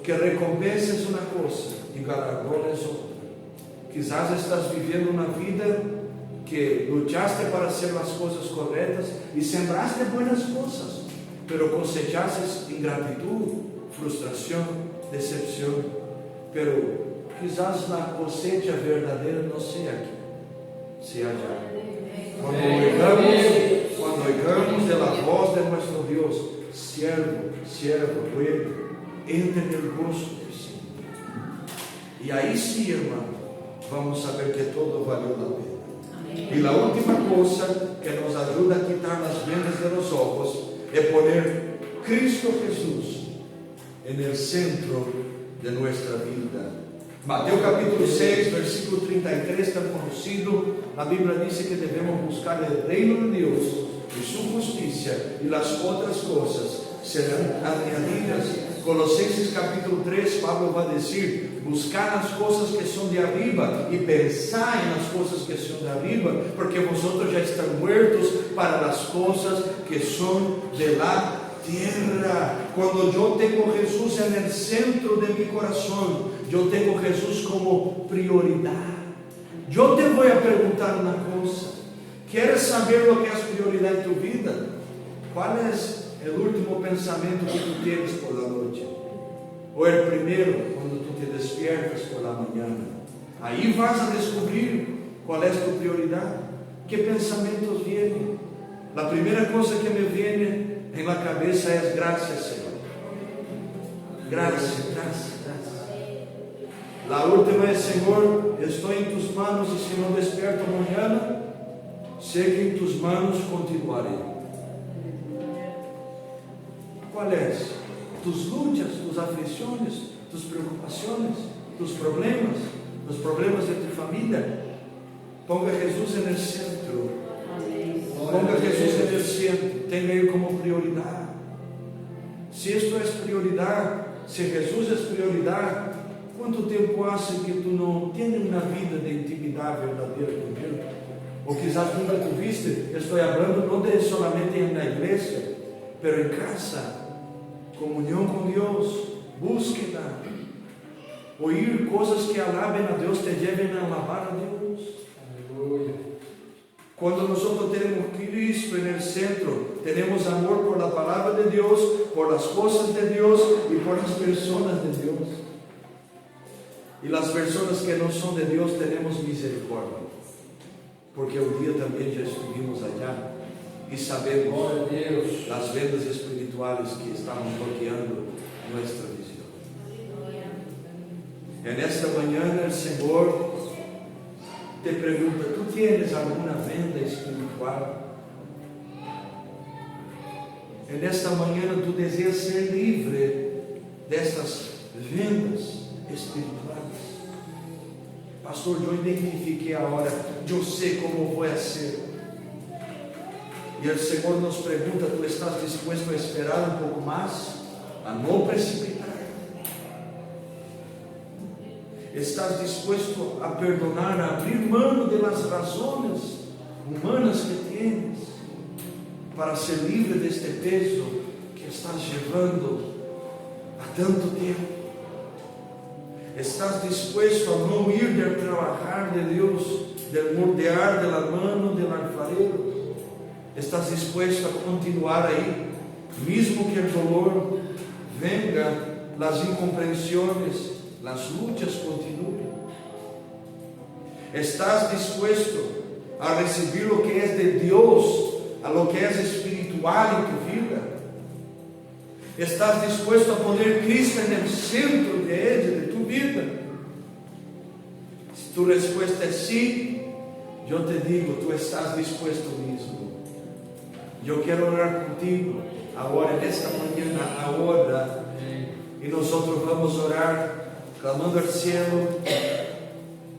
Que recompensa es una cosa y galardón es otra. Quizás estás viviendo una vida que luchaste para hacer las cosas correctas y sembraste buenas cosas, pero cosechaste ingratitud, frustración, decepción. Pero quizás la cosecha verdadera no sea aquí, sea allá. Cuando oigamos de la voz de nuestro Dios, siervo, bueno, entra en el gozo del Señor. Y ahí sí, hermano, vamos a ver que todo valió la pena. Y la última cosa que nos ayuda a quitar las vendas de los ojos es poner Cristo Jesús en el centro de nuestra vida. Mateo capítulo 6, versículo 33, tan conocido. La Biblia dice que debemos buscar el reino de Dios y su justicia, y las otras cosas serán añadidas. Colosenses capítulo 3, Pablo va a decir: buscar las cosas que son de arriba y pensar en las cosas que son de arriba, porque vosotros ya están muertos para las cosas que son de la tierra. Cuando yo tengo Jesús en el centro de mi corazón, yo tengo Jesús como prioridad. Yo te voy a preguntar una cosa: ¿quieres saber lo que es prioridad en tu vida? ¿Cuál es el último pensamiento que tú tienes por la noche? ¿O el primero cuando tú te despiertas por la mañana? Ahí vas a descubrir cuál es tu prioridad. ¿Qué pensamientos vienen? La primera cosa que me viene en la cabeza es: gracias, Señor. Gracias. La última es: Señor, estoy en tus manos, y si no despierto mañana, sé que en tus manos continuaré. ¿Cuál es? Tus luchas, tus aflicciones, tus preocupaciones, tus problemas, los problemas de tu familia. Ponga a Jesús en el centro. Ponga a Jesús en el centro. Tenga Él como prioridad. Si esto es prioridad, si Jesús es prioridad, ¿cuánto tiempo hace que tú no tienes una vida de intimidad verdadera con Él? O quizás nunca tuviste. Estoy hablando no de solamente en la iglesia, pero en casa. Comunión con Dios, búsqueda. Oír cosas que alaben a Dios te lleven a alabar a Dios. Aleluya. Cuando nosotros tenemos Cristo en el centro, tenemos amor por la palabra de Dios, por las cosas de Dios y por las personas de Dios. Y las personas que no son de Dios tenemos misericordia, porque un día también ya estuvimos allá y sabemos las vendas espirituales que estamos bloqueando nuestra visión. En esta mañana el Señor te pregunta: ¿tú tienes alguna venda espiritual? En esta mañana tú deseas ser libre de estas vendas espirituales. Pastor, yo identifiqué ahora, yo sé cómo voy a hacer. Y el Señor nos pregunta: ¿tú estás dispuesto a esperar un poco más? A no precipitar. ¿Estás dispuesto a perdonar, a abrir mano de las razones humanas que tienes para ser libre de este peso que estás llevando a tanto tiempo? ¿Estás dispuesto a no huir del trabajar de Dios, del moldear de la mano del alfarero? ¿Estás dispuesto a continuar ahí, mismo que el dolor venga, las incomprensiones, las luchas continúen? ¿Estás dispuesto a recibir lo que es de Dios, a lo que es espiritual en tu vida? ¿Estás dispuesto a poner Cristo en el centro de ella, de tu vida? Si tu respuesta es sí, yo te digo, tú estás dispuesto mismo. Yo quiero orar contigo ahora, en esta mañana, ahora, y nosotros vamos a orar clamando al cielo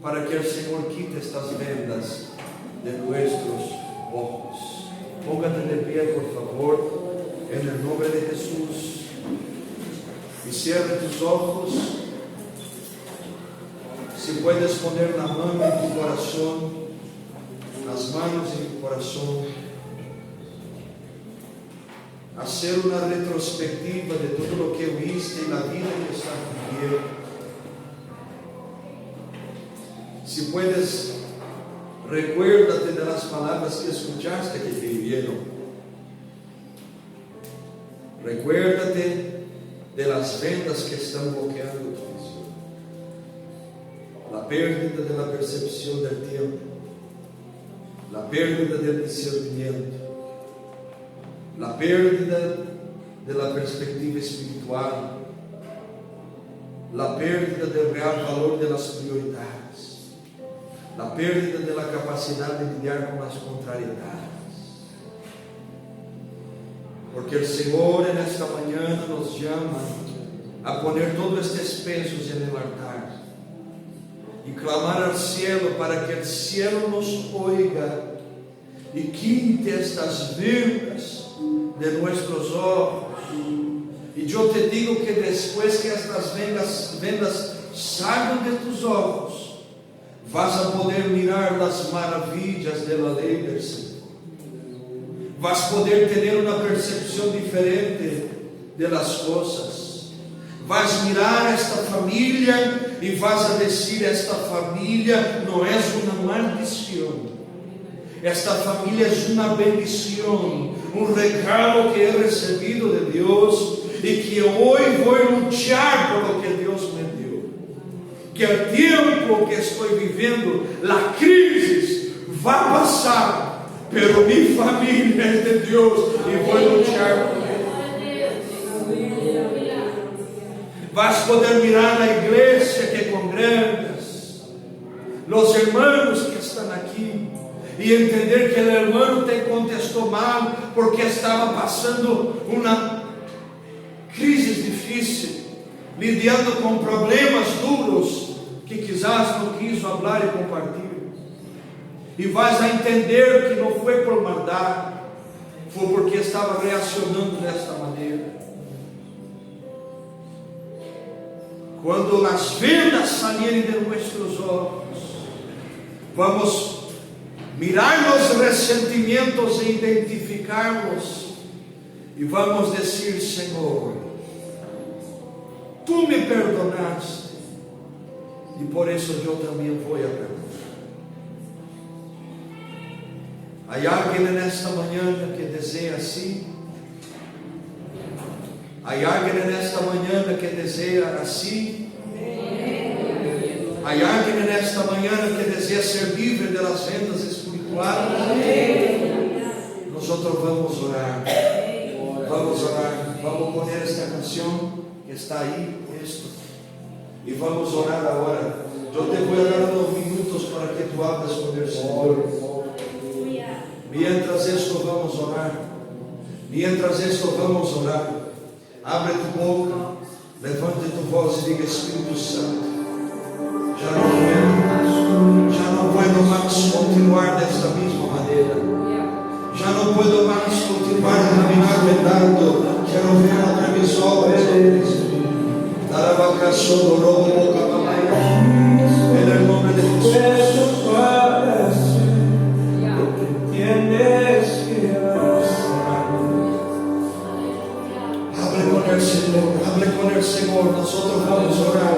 para que el Señor quite estas vendas de nuestros ojos. Póngate de pie, por favor. en el nombre de Jesús. Y cierra tus ojos. Si puedes poner la mano en tu corazón, las manos en tu corazón, hacer una retrospectiva de todo lo que oíste y la vida que estás viviendo. Si puedes, recuérdate de las palabras que escuchaste que te hirieron. Recuérdate de las vendas que están bloqueando tu visión. La pérdida de la percepción del tiempo, la pérdida del discernimiento, la pérdida de la perspectiva espiritual, la pérdida del real valor de las prioridades, la pérdida de la capacidad de lidiar con las contrariedades. Porque el Señor en esta mañana nos llama a poner todos estos pesos en el altar y clamar al cielo para que el cielo nos oiga y quite estas vendas de nuestros ojos. Y yo te digo que después que estas vendas salgan de tus ojos, vas a poder mirar las maravillas de la ley del Señor. Vas a poder tener una percepción diferente de las cosas. Vas a mirar a esta familia y vas a decir: esta familia no es una maldición. Esta familia es una bendición, un regalo que he recibido de Dios y que hoy voy a luchar por lo que Dios me dio. Que el tiempo que estoy viviendo, la crisis va a pasar, pero mi familia es de Dios y voy a luchar por ella. Vas a poder mirar la iglesia que congregas, los hermanos que están aquí, y entender que el hermano te contestó mal porque estaba pasando una crisis difícil, lidiando con problemas duros que quizás no quiso hablar y compartir. E vais a entender que não foi por maldade, foi porque estava reacionando desta maneira. Quando as vendas saírem de nossos olhos, vamos mirar os ressentimentos e identificarmos, e vamos dizer: Senhor, Tu me perdonaste, e por isso eu também vou a perdonar. Há alguém nesta manhã que deseja assim? Há alguém nesta manhã que deseja assim? Há alguém nesta manhã que deseja ser livre das vendas espirituais? Nós vamos orar. Vamos orar. Vamos poner esta canção que está aí, e vamos orar agora. Eu te vou dar uns minutos para que tu hables com o Senhor. Mientras esto vamos a orar. Mientras esto vamos a orar. Abre tu boca, levante tu voz y diga: Espíritu Santo, ya no puedo más continuar de esta misma manera. Ya no puedo más continuar a caminar vendado. Quiero ver abrir mis ojos. En el nombre de Jesús. Hable con el Señor, nosotros vamos a orar.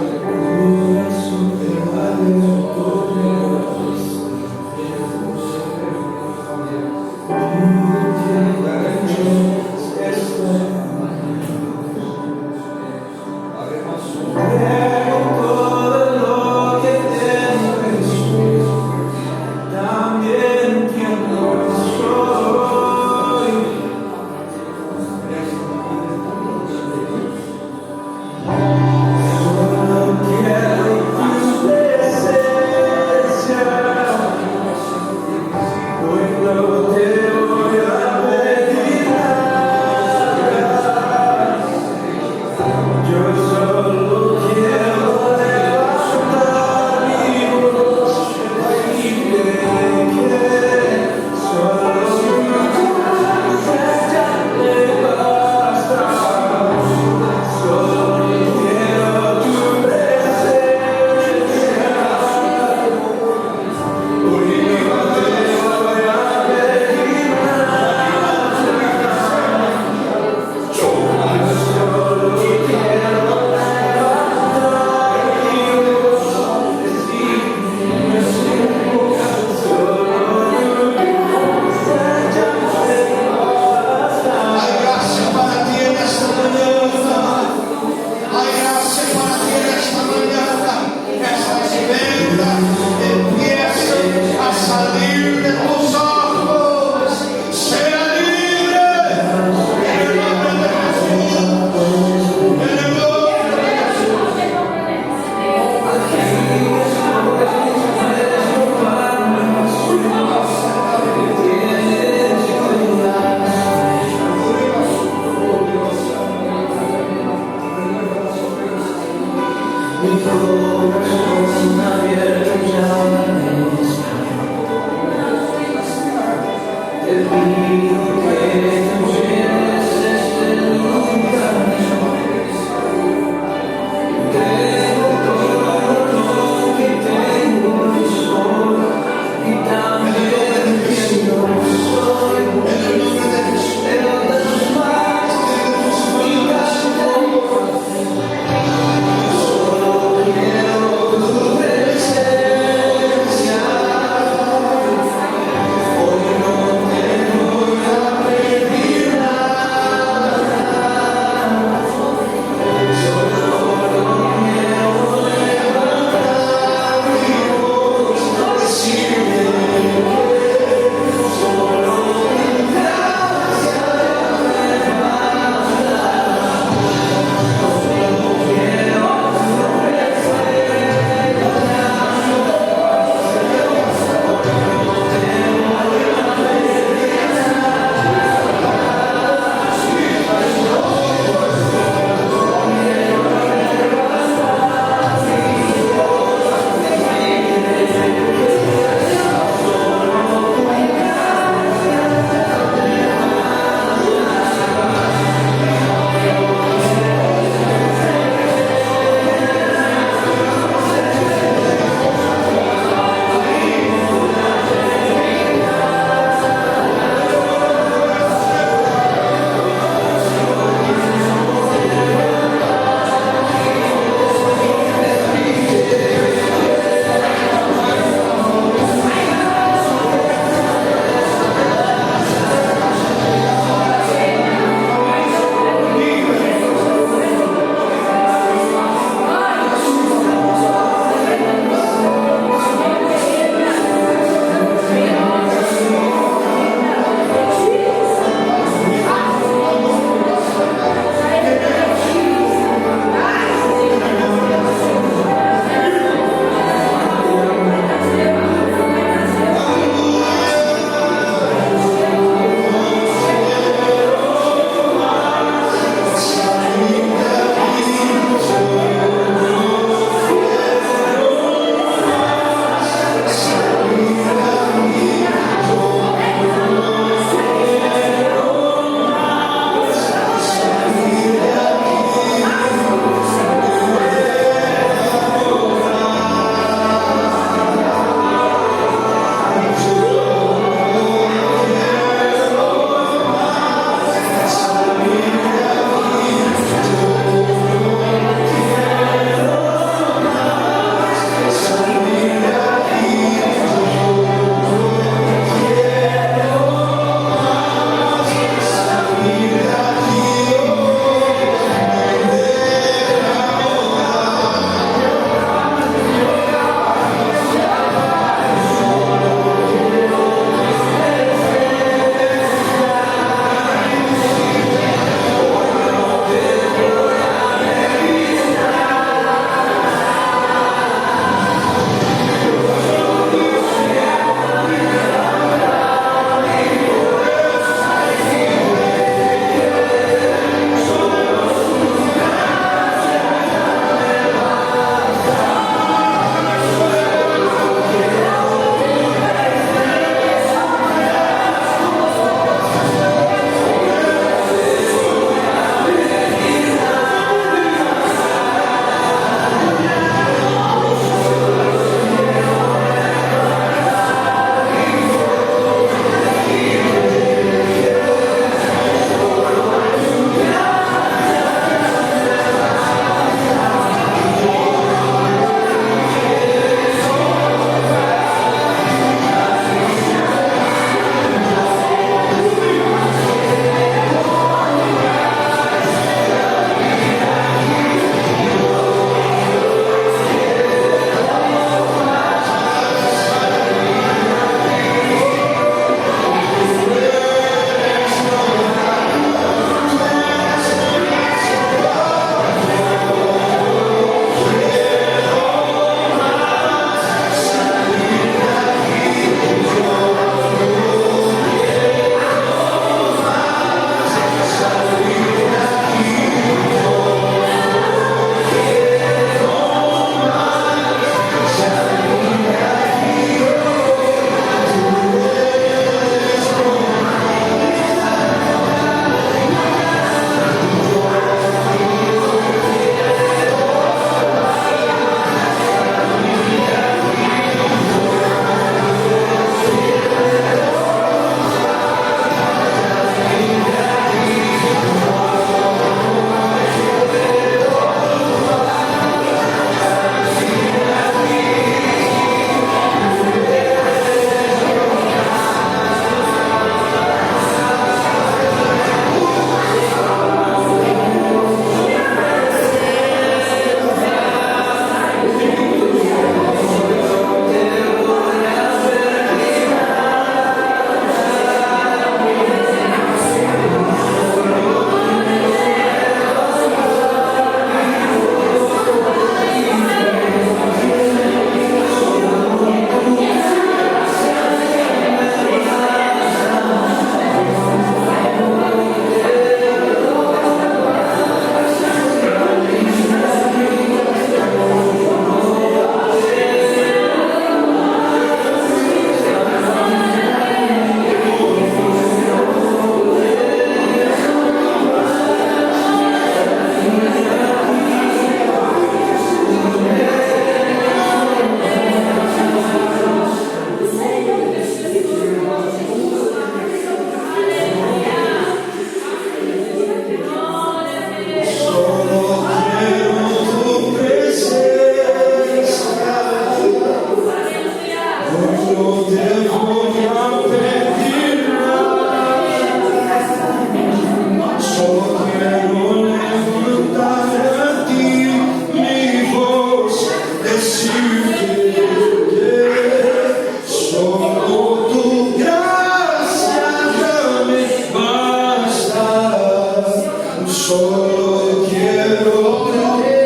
Solo quiero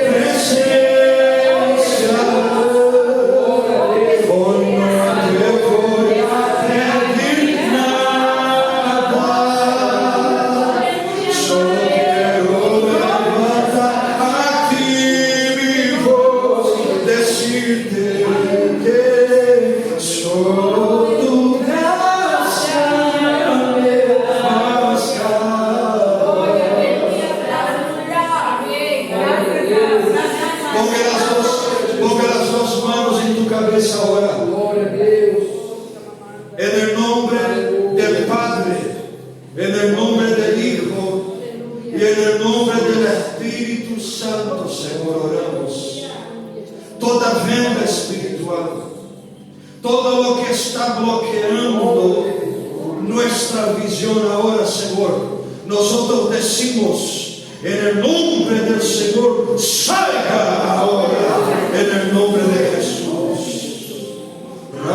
presencia. Hoy no te voy a pedir nada. Solo quiero levantar a ti mi voz, decirte que solo tu gracia me basta. Ponga las dos manos en tu cabeza ahora. En el nombre del Padre, en el nombre del Hijo y en el nombre del Espíritu Santo, Señor, oramos. Toda venda espiritual, todo lo que está bloqueando nuestra visión ahora, Señor, nosotros decimos en el nombre del Señor, salga ahora, en el nombre de Jesús. A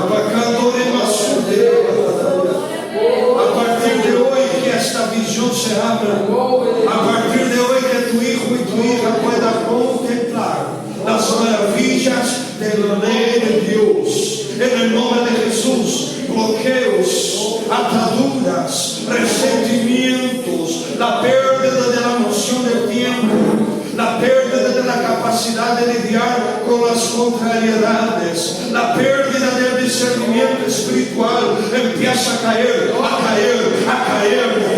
partir de hoy que esta visión se abra, a partir de hoy que tu hijo y tu hija pueda contemplar las maravillas de la ley de Dios. En el nombre de Jesús, bloqueos, ataduras, resentimientos, la pérdida de la noción del tiempo, la pérdida de la capacidad de lidiar con las contrariedades, la pérdida del discernimiento espiritual empieza a caer, a caer, a caer,